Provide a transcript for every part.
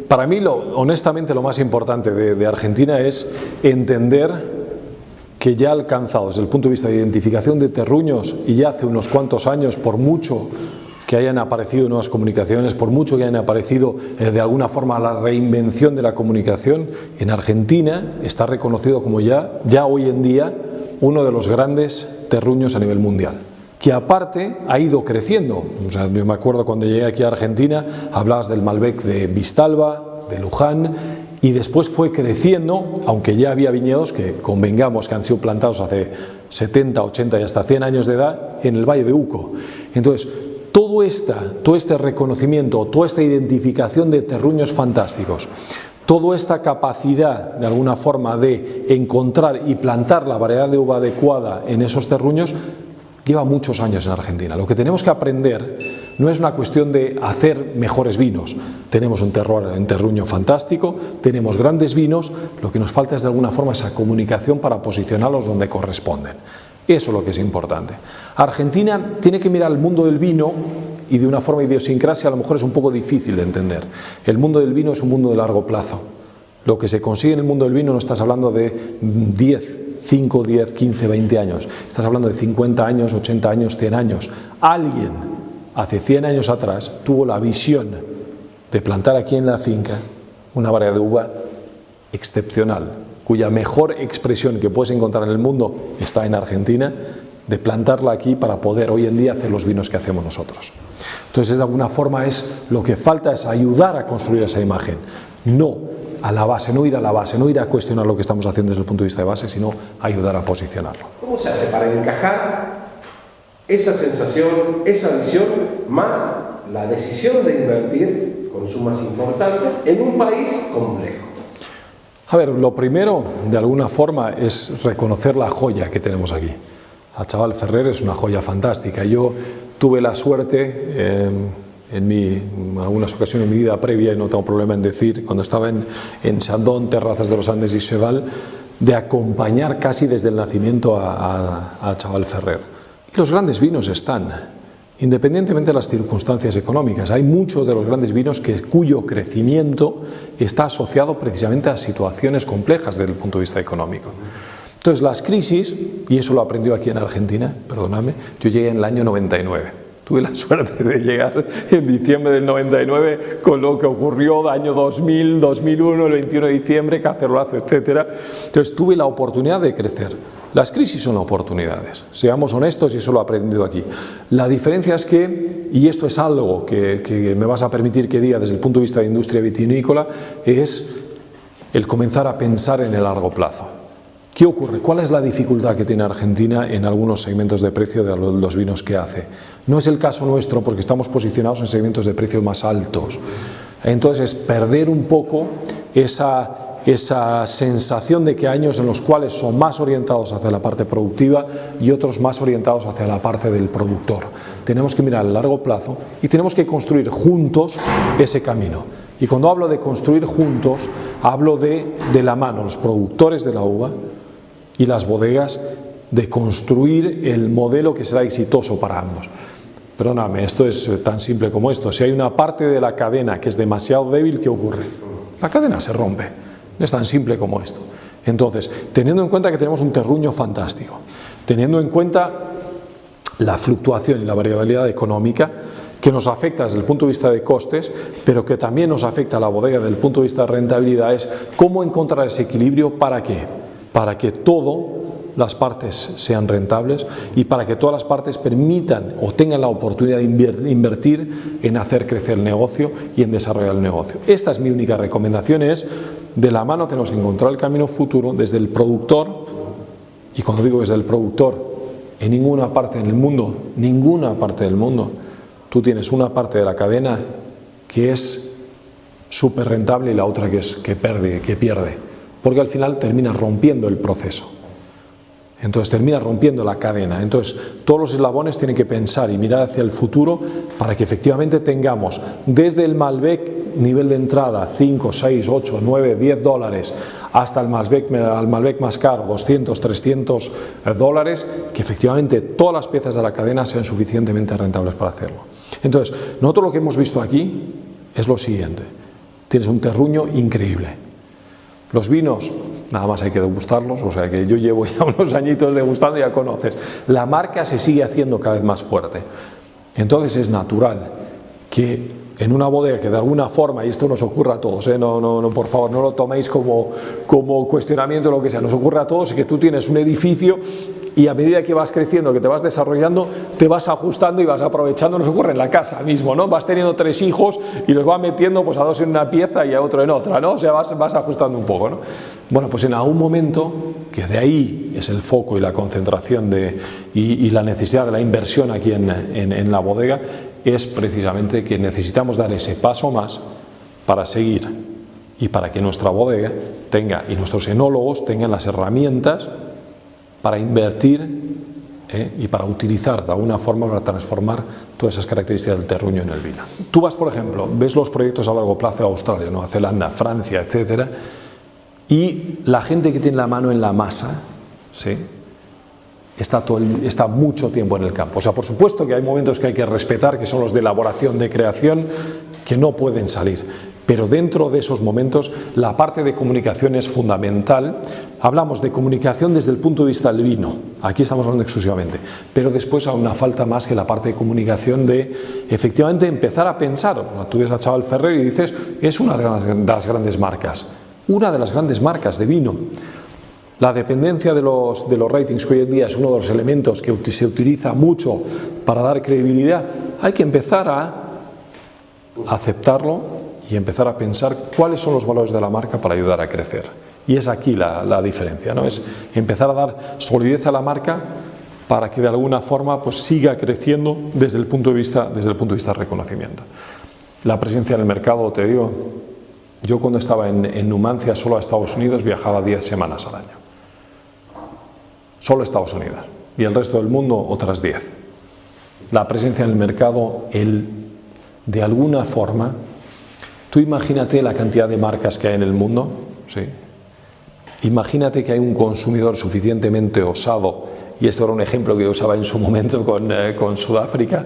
Para mí, honestamente, lo más importante de Argentina es entender que ya ha alcanzado desde el punto de vista de identificación de terruños, y ya hace unos cuantos años, por mucho que hayan aparecido nuevas comunicaciones, por mucho que hayan aparecido de alguna forma la reinvención de la comunicación, en Argentina está reconocido como ya hoy en día uno de los grandes terruños a nivel mundial, que aparte ha ido creciendo. O sea, yo me acuerdo cuando llegué aquí a Argentina, hablabas del Malbec de Vistalba, de Luján, y después fue creciendo, aunque ya había viñedos que convengamos que han sido plantados hace 70, 80 y hasta 100 años de edad en el Valle de Uco. Entonces, todo este reconocimiento, toda esta identificación de terruños fantásticos, toda esta capacidad de alguna forma de encontrar y plantar la variedad de uva adecuada en esos terruños, lleva muchos años en Argentina. Lo que tenemos que aprender no es una cuestión de hacer mejores vinos. Tenemos un terruño fantástico, tenemos grandes vinos, lo que nos falta es de alguna forma esa comunicación para posicionarlos donde corresponden. Eso es lo que es importante. Argentina tiene que mirar el mundo del vino y de una forma de idiosincrasia a lo mejor es un poco difícil de entender. El mundo del vino es un mundo de largo plazo. Lo que se consigue en el mundo del vino no estás hablando de 5, 10, 15, 20 años. Estás hablando de 50 años, 80 años, 100 años. Alguien hace 100 años atrás tuvo la visión de plantar aquí en la finca una variedad de uva excepcional, cuya mejor expresión que puedes encontrar en el mundo está en Argentina, de plantarla aquí para poder hoy en día hacer los vinos que hacemos nosotros. Entonces, de alguna forma, lo que falta es ayudar a construir esa imagen, no a la base, no ir a la base, no ir a cuestionar lo que estamos haciendo desde el punto de vista de base, sino ayudar a posicionarlo. ¿Cómo se hace para encajar esa sensación, esa visión, más la decisión de invertir con sumas importantes en un país complejo? A ver, lo primero, de alguna forma, es reconocer la joya que tenemos aquí. A Chaval Ferrer es una joya fantástica. Yo tuve la suerte, en algunas ocasiones en mi vida previa, y no tengo problema en decir, cuando estaba en Chandon, Terrazas de los Andes y Cheval, de acompañar casi desde el nacimiento a Chaval Ferrer. Y los grandes vinos están, independientemente de las circunstancias económicas. Hay muchos de los grandes vinos cuyo crecimiento está asociado precisamente a situaciones complejas desde el punto de vista económico. Entonces, las crisis, y eso lo aprendió aquí en Argentina, perdóname, yo llegué en el año 99. Tuve la suerte de llegar en diciembre del 99 con lo que ocurrió el año 2000, 2001, el 21 de diciembre, cacerolazo, etc. Entonces, tuve la oportunidad de crecer. Las crisis son oportunidades, seamos honestos, y eso lo he aprendido aquí. La diferencia es que, y esto es algo que me vas a permitir que diga desde el punto de vista de industria vitivinícola, es el comenzar a pensar en el largo plazo. ¿Qué ocurre? ¿Cuál es la dificultad que tiene Argentina en algunos segmentos de precio de los vinos que hace? No es el caso nuestro porque estamos posicionados en segmentos de precios más altos. Entonces, perder un poco esa sensación de que hay años en los cuales son más orientados hacia la parte productiva y otros más orientados hacia la parte del productor. Tenemos que mirar a largo plazo y tenemos que construir juntos ese camino. Y cuando hablo de construir juntos, hablo de la mano, los productores de la uva y las bodegas, de construir el modelo que será exitoso para ambos. Perdóname, esto es tan simple como esto. Si hay una parte de la cadena que es demasiado débil, ¿qué ocurre? La cadena se rompe. Es tan simple como esto. Entonces, teniendo en cuenta que tenemos un terruño fantástico, teniendo en cuenta la fluctuación y la variabilidad económica que nos afecta desde el punto de vista de costes, pero que también nos afecta a la bodega desde el punto de vista de rentabilidad, es cómo encontrar ese equilibrio. ¿Para qué? Para que todas las partes sean rentables y para que todas las partes permitan o tengan la oportunidad de invertir en hacer crecer el negocio y en desarrollar el negocio. Esta es mi única recomendación, es de la mano tenemos que encontrar el camino futuro desde el productor, y cuando digo desde el productor, en ninguna parte del mundo, tú tienes una parte de la cadena que es súper rentable y la otra que pierde, porque al final termina rompiendo el proceso. Entonces termina rompiendo la cadena. Entonces todos los eslabones tienen que pensar y mirar hacia el futuro para que efectivamente tengamos desde el Malbec nivel de entrada 5, 6, 8, 9, 10 dólares hasta el Malbec más caro 200, 300 dólares, que efectivamente todas las piezas de la cadena sean suficientemente rentables para hacerlo. Entonces nosotros lo que hemos visto aquí es lo siguiente: tienes un terruño increíble. Los vinos, nada más hay que degustarlos, o sea que yo llevo ya unos añitos degustando y ya conoces. La marca se sigue haciendo cada vez más fuerte. Entonces es natural que en una bodega que de alguna forma, y esto nos ocurre a todos, no, por favor, no lo toméis como cuestionamiento o lo que sea, nos ocurre a todos que tú tienes un edificio y a medida que vas creciendo, que te vas desarrollando, te vas ajustando y vas aprovechando. Nos ocurre en la casa mismo, ¿no? Vas teniendo 3 hijos y los vas metiendo pues a 2 en una pieza y a otro en otra, ¿no? O sea, vas ajustando un poco, ¿no? Bueno, pues en algún momento, que de ahí es el foco y la concentración y la necesidad de la inversión aquí en la bodega, es precisamente que necesitamos dar ese paso más para seguir y para que nuestra bodega tenga, y nuestros enólogos tengan las herramientas para invertir y para utilizar de alguna forma para transformar todas esas características del terruño en el vino. Tú vas, por ejemplo, ves los proyectos a largo plazo de Australia, Nueva Zelanda, Francia, etcétera, y la gente que tiene la mano en la masa, ¿sí?, está mucho tiempo en el campo. O sea, por supuesto que hay momentos que hay que respetar, que son los de elaboración, de creación, que no pueden salir. Pero dentro de esos momentos, la parte de comunicación es fundamental. Hablamos de comunicación desde el punto de vista del vino. Aquí estamos hablando exclusivamente. Pero después aún falta más que la parte de comunicación de, efectivamente, empezar a pensar. Tú ves a Chaval Ferrer y dices, es una de las grandes marcas. Una de las grandes marcas de vino. La dependencia de los ratings, que hoy en día es uno de los elementos que se utiliza mucho para dar credibilidad, hay que empezar a aceptarlo y empezar a pensar cuáles son los valores de la marca para ayudar a crecer. Y es aquí la diferencia, ¿no? Es empezar a dar solidez a la marca para que de alguna forma pues siga creciendo desde el punto de vista del reconocimiento. La presencia en el mercado, te digo, yo cuando estaba en Numancia solo a Estados Unidos viajaba 10 semanas al año. Solo Estados Unidos, y el resto del mundo otras 10. La presencia en el mercado, de alguna forma, tú imagínate la cantidad de marcas que hay en el mundo, ¿sí? Imagínate que hay un consumidor suficientemente osado, y esto era un ejemplo que yo usaba en su momento con Sudáfrica,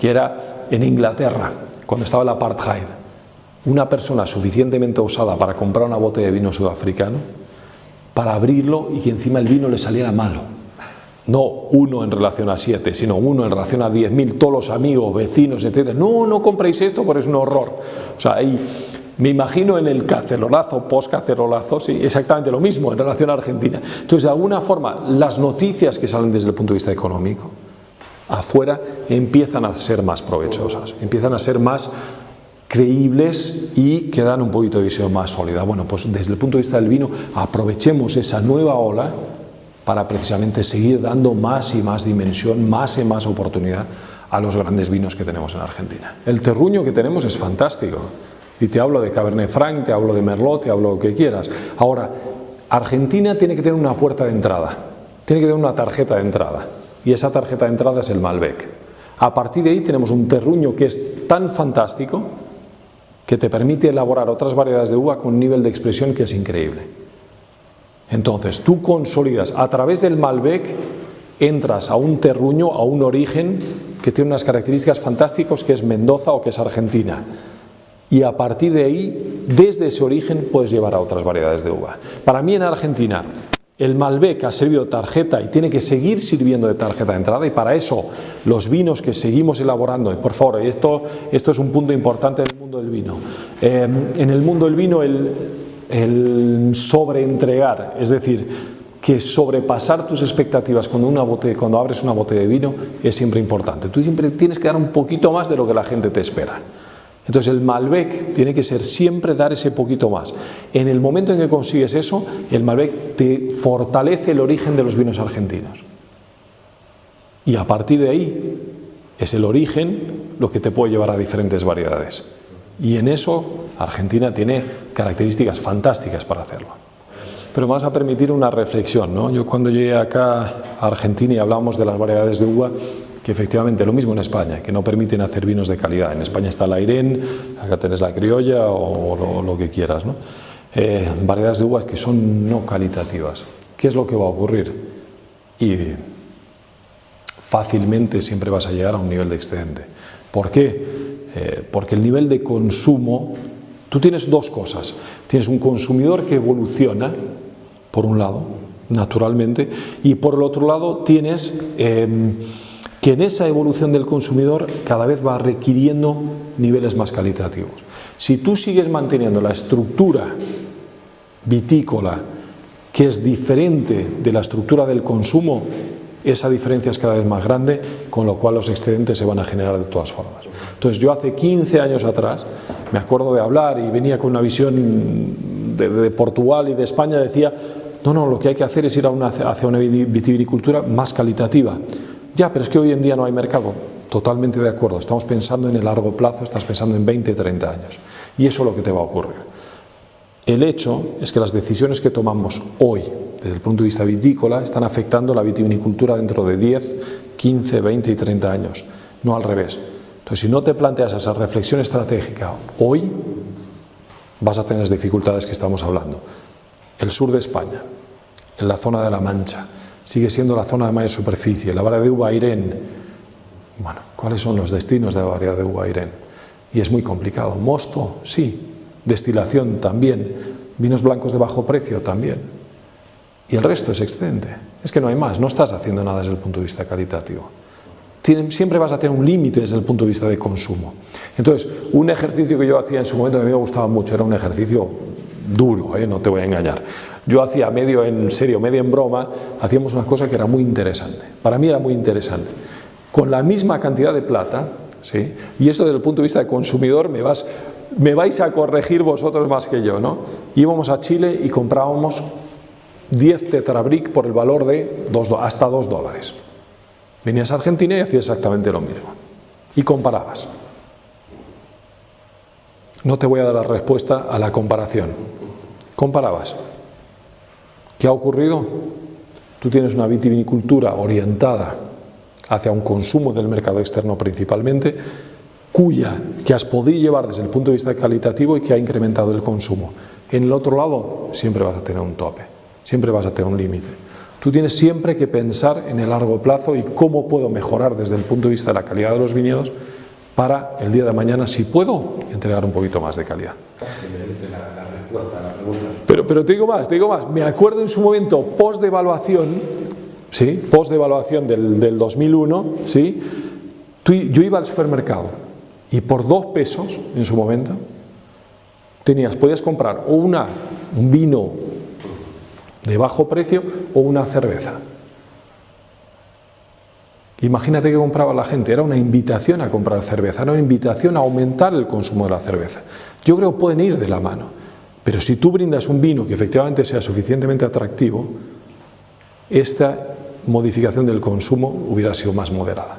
que era en Inglaterra, cuando estaba el apartheid, una persona suficientemente osada para comprar una botella de vino sudafricano, para abrirlo y que encima el vino le saliera malo. No 1 en relación a 7, sino 1 en relación a 10.000, todos los amigos, vecinos, etc. No compréis esto porque es un horror. O sea, ahí me imagino en el cacerolazo, post-cacerolazo, sí, exactamente lo mismo en relación a Argentina. Entonces, de alguna forma, las noticias que salen desde el punto de vista económico, afuera, empiezan a ser más provechosas, empiezan a ser más creíbles y que dan un poquito de visión más sólida. Bueno, pues desde el punto de vista del vino, aprovechemos esa nueva ola para precisamente seguir dando más y más dimensión, más y más oportunidad a los grandes vinos que tenemos en Argentina. El terruño que tenemos es fantástico. Y te hablo de Cabernet Franc, te hablo de Merlot, te hablo lo que quieras. Ahora, Argentina tiene que tener una puerta de entrada, tiene que tener una tarjeta de entrada. Y esa tarjeta de entrada es el Malbec. A partir de ahí tenemos un terruño que es tan fantástico que te permite elaborar otras variedades de uva con un nivel de expresión que es increíble. Entonces, tú consolidas, a través del Malbec, entras a un terruño, a un origen que tiene unas características fantásticas, que es Mendoza o que es Argentina. Y a partir de ahí, desde ese origen, puedes llevar a otras variedades de uva. Para mí en Argentina, el Malbec ha servido de tarjeta y tiene que seguir sirviendo de tarjeta de entrada, y para eso los vinos que seguimos elaborando, y por favor, esto es un punto importante en el mundo del vino. En el mundo del vino el sobreentregar, es decir, que sobrepasar tus expectativas cuando abres una botella de vino es siempre importante. Tú siempre tienes que dar un poquito más de lo que la gente te espera. Entonces el Malbec tiene que ser siempre dar ese poquito más. En el momento en que consigues eso, el Malbec te fortalece el origen de los vinos argentinos. Y a partir de ahí es el origen lo que te puede llevar a diferentes variedades. Y en eso Argentina tiene características fantásticas para hacerlo. Pero me vas a permitir una reflexión, ¿no? Yo cuando llegué acá a Argentina y hablábamos de las variedades de uva, que efectivamente lo mismo en España, que no permiten hacer vinos de calidad. En España está la Airén, acá tenés la criolla o lo que quieras, ¿no? Variedades de uvas que son no calitativas. ¿Qué es lo que va a ocurrir? Y fácilmente siempre vas a llegar a un nivel de excedente. ¿Por qué? Porque el nivel de consumo Tú tienes dos cosas. Tienes un consumidor que evoluciona, por un lado, naturalmente, y por el otro lado tienes que en esa evolución del consumidor cada vez va requiriendo niveles más calitativos. Si tú sigues manteniendo la estructura vitícola, que es diferente de la estructura del consumo, esa diferencia es cada vez más grande, con lo cual los excedentes se van a generar de todas formas. Entonces yo hace 15 años atrás, me acuerdo de hablar y venía con una visión de Portugal y de España, decía, no, lo que hay que hacer es ir hacia una vitivinicultura más calitativa. Ya, pero es que hoy en día no hay mercado. Totalmente de acuerdo, estamos pensando en el largo plazo, estás pensando en 20, 30 años. Y eso es lo que te va a ocurrir. El hecho es que las decisiones que tomamos hoy, desde el punto de vista vitícola, están afectando la vitivinicultura dentro de 10, 15, 20 y 30 años, no al revés. Entonces, si no te planteas esa reflexión estratégica hoy, vas a tener las dificultades que estamos hablando. El sur de España, en la zona de La Mancha, sigue siendo la zona de mayor superficie, la variedad de uva Airén. Bueno, ¿cuáles son los destinos de la variedad de uva Airén? Y es muy complicado. Mosto, sí. Destilación también, vinos blancos de bajo precio también, y el resto es excedente. Es que no hay más, no estás haciendo nada desde el punto de vista calitativo. Siempre vas a tener un límite desde el punto de vista de consumo. Entonces, un ejercicio que yo hacía en su momento, que a mí me gustaba mucho, era un ejercicio duro, no te voy a engañar. Yo hacía medio en serio, medio en broma, hacíamos una cosa que era muy interesante. Para mí era muy interesante. Con la misma cantidad de plata, ¿sí? Y esto desde el punto de vista de consumidor me vais a corregir vosotros más que yo, ¿no? Íbamos a Chile y comprábamos 10 Tetrabric por el valor de hasta $2. Venías a Argentina y hacías exactamente lo mismo. Y comparabas. No te voy a dar la respuesta a la comparación. Comparabas. ¿Qué ha ocurrido? Tú tienes una vitivinicultura orientada hacia un consumo del mercado externo principalmente, que has podido llevar desde el punto de vista calitativo y que ha incrementado el consumo. En el otro lado siempre vas a tener un tope, siempre vas a tener un límite. Tú tienes siempre que pensar en el largo plazo y cómo puedo mejorar desde el punto de vista de la calidad de los viñedos para el día de mañana, si puedo, entregar un poquito más de calidad. La respuesta a la pregunta. Pero te digo más, me acuerdo en su momento, post-devaluación, ¿sí? Post-devaluación del 2001, ¿sí? Yo iba al supermercado y por 2 pesos en su momento podías comprar o un vino de bajo precio o una cerveza. Imagínate que compraba la gente, era una invitación a comprar cerveza, era una invitación a aumentar el consumo de la cerveza. Yo creo que pueden ir de la mano, pero si tú brindas un vino que efectivamente sea suficientemente atractivo, esta modificación del consumo hubiera sido más moderada.